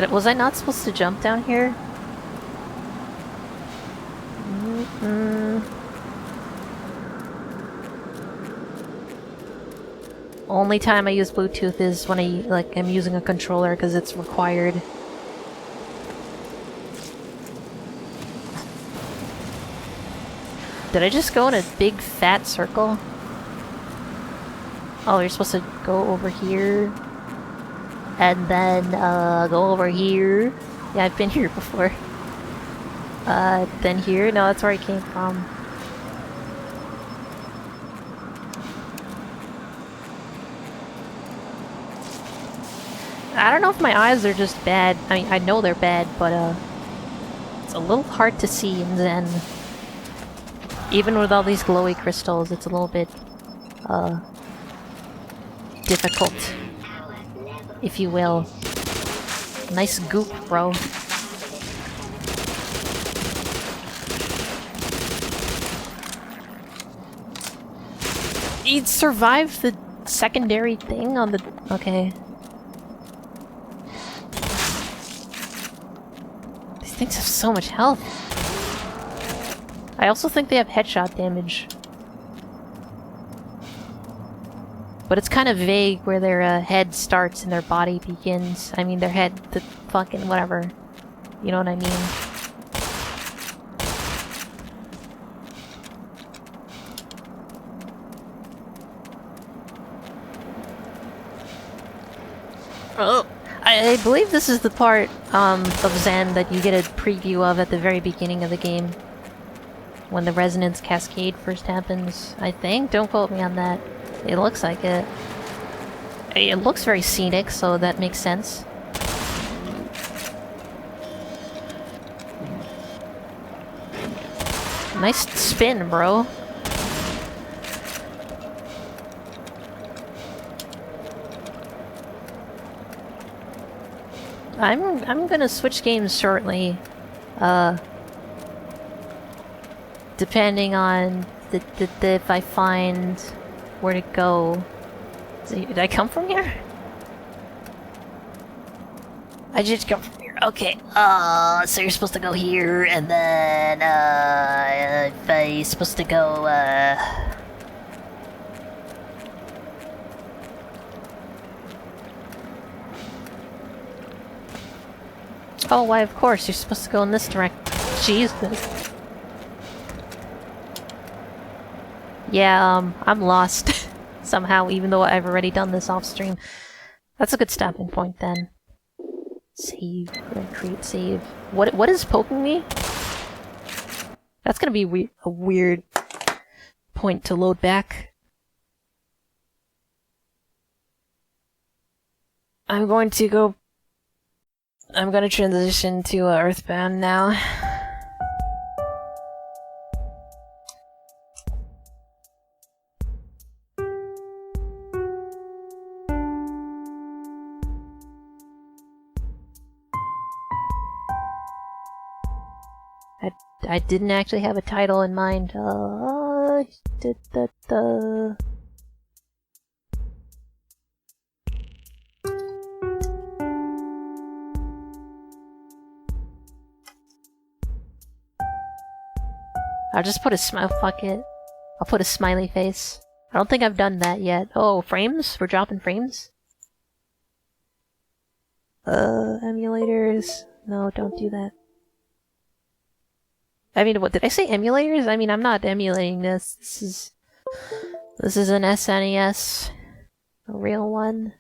Was I not supposed to jump down here? Only time I use Bluetooth is when I'm using a controller because it's required. Did I just go in a big fat circle? Oh, you're supposed to go over here. And then, go over here. Yeah, I've been here before. Then here? No, that's where I came from. I don't know if my eyes are just bad. I mean, I know they're bad, but, it's a little hard to see in Zen. Even with all these glowy crystals, it's a little bit, difficult. If you will. Nice goop, bro. He'd survived the secondary thing on the... Okay. These things have so much health. I also think they have headshot damage. But it's kind of vague where their head starts and their body begins. I mean, their head, the fucking whatever. You know what I mean? Oh, I believe this is the part of Zen that you get a preview of at the very beginning of the game. When the resonance cascade first happens, I think. Don't quote me on that. It looks like it. It looks very scenic, so that makes sense. Nice spin, bro. I'm gonna switch games shortly. Depending on if I find where to go. Did I come from here? I just come from here. Okay, so you're supposed to go here, and then, if I'm supposed to go, Oh, why, of course, you're supposed to go in this direction. Jesus. Yeah, I'm lost. Somehow, even though I've already done this off-stream. That's a good stopping point, then. Save. Create save. What is poking me? That's gonna be a weird point to load back. I'm gonna transition to Earthbound now. I didn't actually have a title in mind. I'll just put a fuck it. I'll put a smiley face. I don't think I've done that yet. Oh, frames? We're dropping frames? Emulators. No, don't do that. I mean, what did I say? Emulators? I mean, I'm not emulating this. This is an SNES, a real one.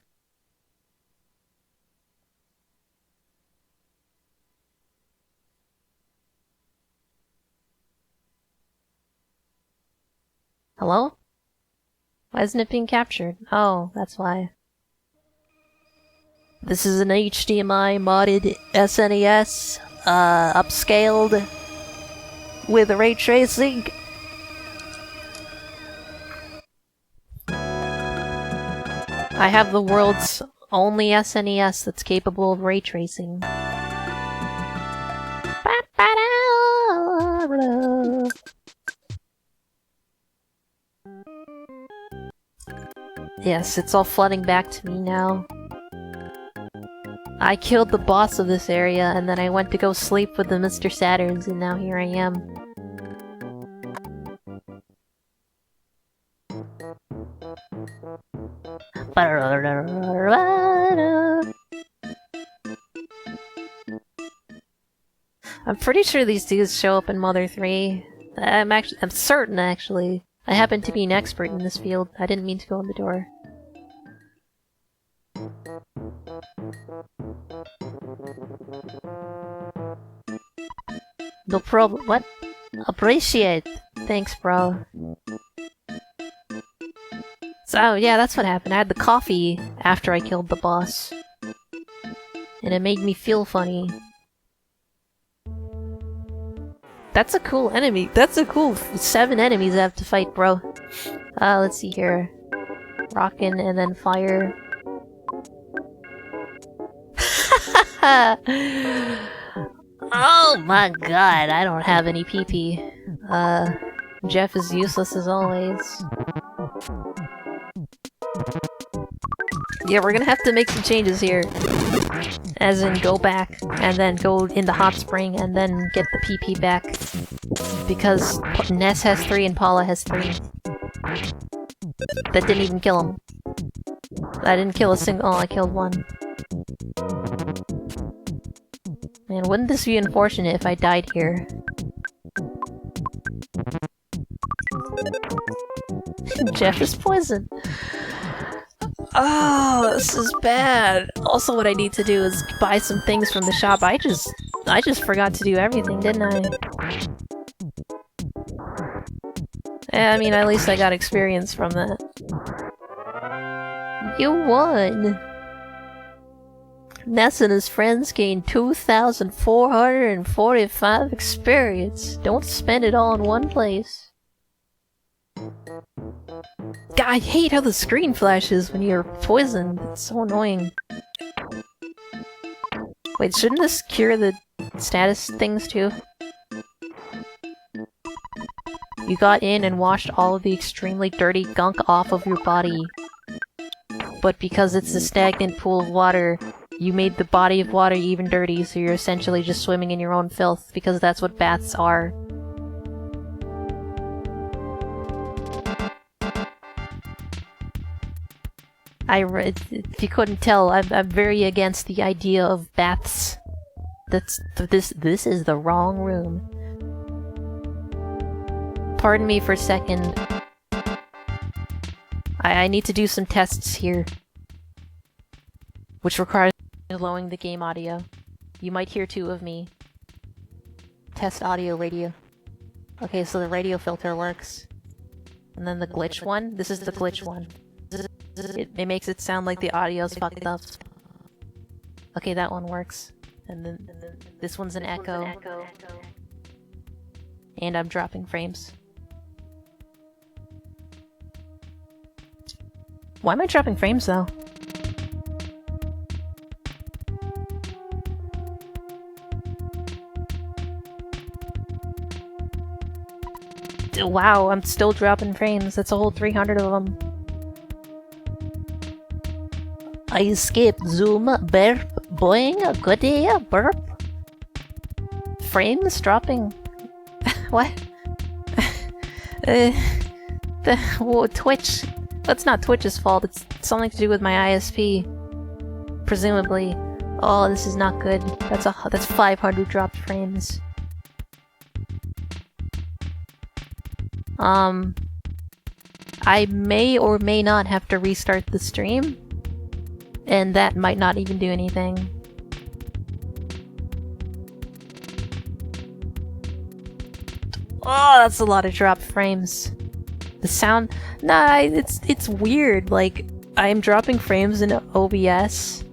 Hello? Why isn't it being captured? Oh, that's why. This is an HDMI modded SNES, upscaled with ray tracing. I have the world's only SNES that's capable of ray tracing. Yes, it's all flooding back to me now. I killed the boss of this area, and then I went to go sleep with the Mr. Saturns, and now here I am. I'm pretty sure these dudes show up in Mother 3. I'm certain, actually. I happen to be an expert in this field. I didn't mean to go in the door. No problem. What? Appreciate. Thanks, bro. So, yeah, that's what happened. I had the coffee after I killed the boss. And it made me feel funny. That's a cool enemy. That's a cool 7 enemies I have to fight, bro. Let's see here. Rockin' and then fire. oh my god, I don't have any PP. Jeff is useless as always. Yeah, we're gonna have to make some changes here. As in, go back, and then go into Hot Spring, and then get the PP back. Because Ness has 3 and Paula has 3. That didn't even kill him. I didn't kill a single- oh, I killed one. Man, wouldn't this be unfortunate if I died here? Jeff is poisoned. Oh, this is bad. Also, what I need to do is buy some things from the shop. I just forgot to do everything, didn't I? I mean, at least I got experience from that. You won! Ness and his friends gained 2,445 experience. Don't spend it all in one place. God, I hate how the screen flashes when you're poisoned. It's so annoying. Wait, shouldn't this cure the status things too? You got in and washed all of the extremely dirty gunk off of your body. But because it's a stagnant pool of water, you made the body of water even dirty, so you're essentially just swimming in your own filth, because that's what baths are. If you couldn't tell, I'm very against the idea of baths. This is the wrong room. Pardon me for a second. I need to do some tests here. Which requires lowering the game audio. You might hear two of me. Test audio radio. Okay, so the radio filter works. And then the glitch one? This is the glitch one. It makes it sound like the audio's fucked up. Okay, that one works. And then this one's an echo. And I'm dropping frames. Why am I dropping frames, though? Wow, I'm still dropping frames. That's a whole 300 of them. I escaped Zoom, burp, boing, goodie, burp. Frames dropping. What? Twitch. That's not Twitch's fault, it's something to do with my ISP. Presumably. Oh, this is not good. That's 500 dropped frames. I may or may not have to restart the stream. And that might not even do anything. Oh, that's a lot of dropped frames. The sound... Nah, it's weird, like, I'm dropping frames in OBS.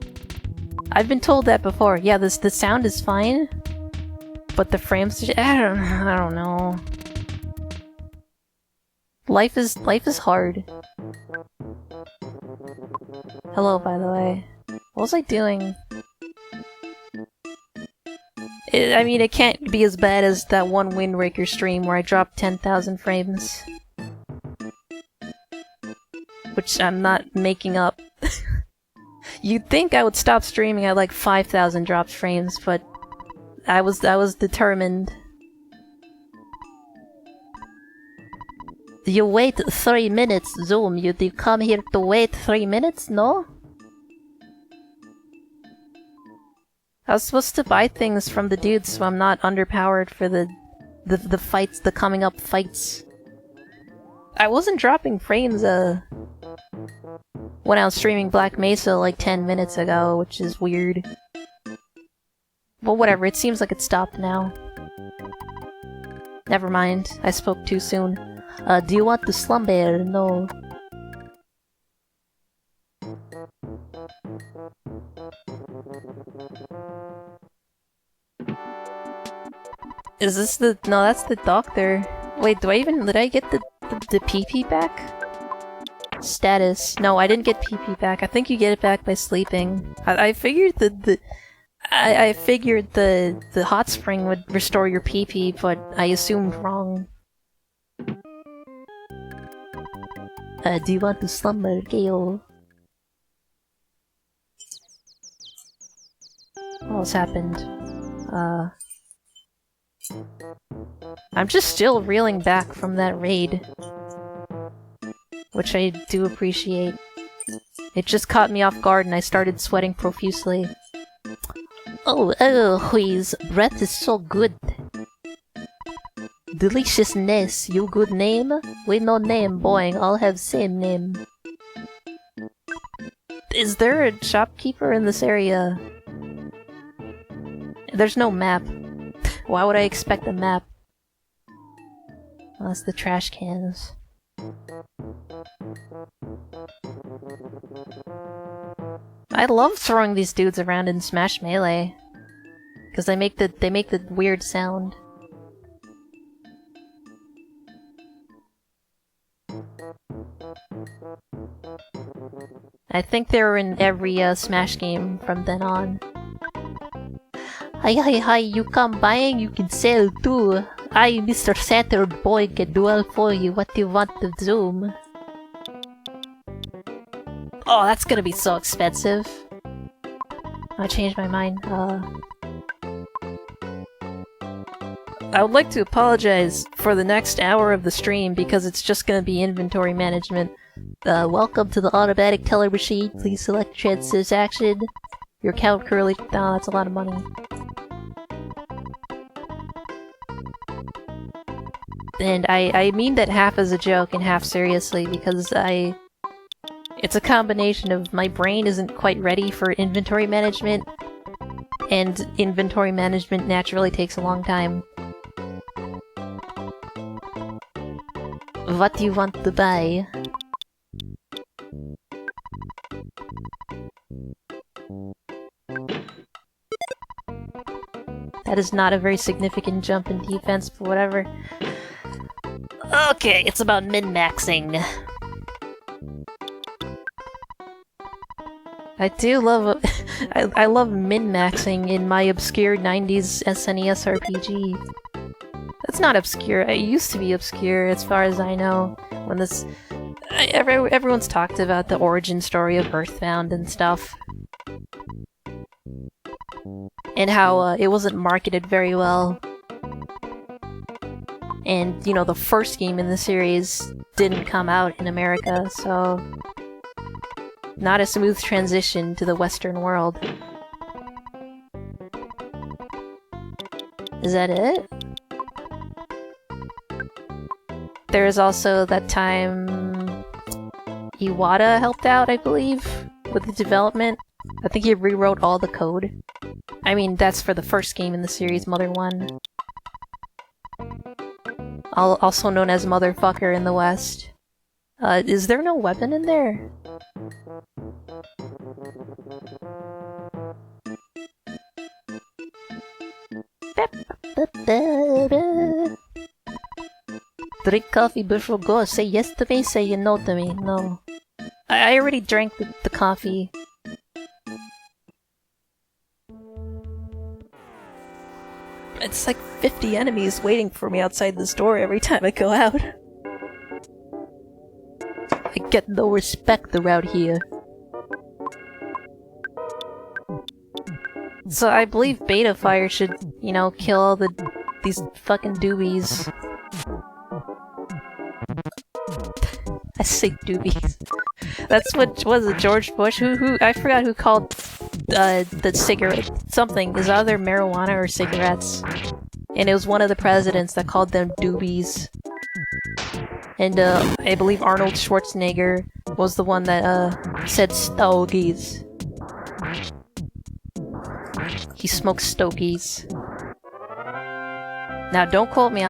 I've been told that before. Yeah, the sound is fine, but the frames... I don't know. Life is hard. Hello, by the way. What was I doing? I mean, it can't be as bad as that one Windbreaker stream where I dropped 10,000 frames. Which I'm not making up. You'd think I would stop streaming at like 5,000 dropped frames, but I was determined. You wait 3 minutes, Zoom. You come here to wait 3 minutes, no? I was supposed to buy things from the dudes so I'm not underpowered for the fights, the coming up fights. I wasn't dropping frames, when I was streaming Black Mesa like 10 minutes ago, which is weird. Well, whatever, it seems like it stopped now. Never mind, I spoke too soon. Do you want to slumber? No. Is this the... No, that's the doctor. Wait, did I get the PP back? Status. No, I didn't get PP back. I think you get it back by sleeping. I figured I figured the hot spring would restore your PP, but I assumed wrong. Do you want to slumber, Gale? What else happened? I'm just still reeling back from that raid. Which I do appreciate. It just caught me off guard and I started sweating profusely. Oh, his breath is so good. Deliciousness, you good name? We no name, boing, all have same name. Is there a shopkeeper in this area? There's no map. Why would I expect a map? Unless the trash cans. I love throwing these dudes around in Smash Melee. Because they make the weird sound. I think they were in every Smash game from then on. Hi, you come buying, you can sell too. I, Mr. Saturn Boy, can do all for you. What do you want to zoom? Oh, that's gonna be so expensive. I changed my mind. I would like to apologize for the next hour of the stream because it's just gonna be inventory management. Welcome to the automatic teller machine. Please select transaction. Your account currently. No, that's a lot of money. And I mean that half as a joke and half seriously because it's a combination of my brain isn't quite ready for inventory management, and inventory management naturally takes a long time. What do you want to buy? That is not a very significant jump in defense, but whatever. Okay, it's about min-maxing. I do love I love min-maxing in my obscure 90s SNES RPG. That's not obscure. It used to be obscure as far as I know. When this... everyone's talked about the origin story of Earthbound and stuff. And how it wasn't marketed very well. And, you know, the first game in the series didn't come out in America, so... not a smooth transition to the Western world. Is that it? There's also that time... Iwata helped out, I believe, with the development. I think he rewrote all the code. I mean, that's for the first game in the series, Mother 1. Also known as Motherfucker in the West. Is there no weapon in there? Drink coffee before go. Say yes to me, say no to me. No. I already drank the coffee. It's like 50 enemies waiting for me outside this door every time I go out. I get no respect around here. So I believe Beta Fire should, you know, kill all these fucking doobies. I say doobies. That's what was it, George Bush? Who I forgot who called the cigarette something. Is either marijuana or cigarettes. And it was one of the presidents that called them doobies. And I believe Arnold Schwarzenegger was the one that said stogies. He smokes stogies. Now don't quote me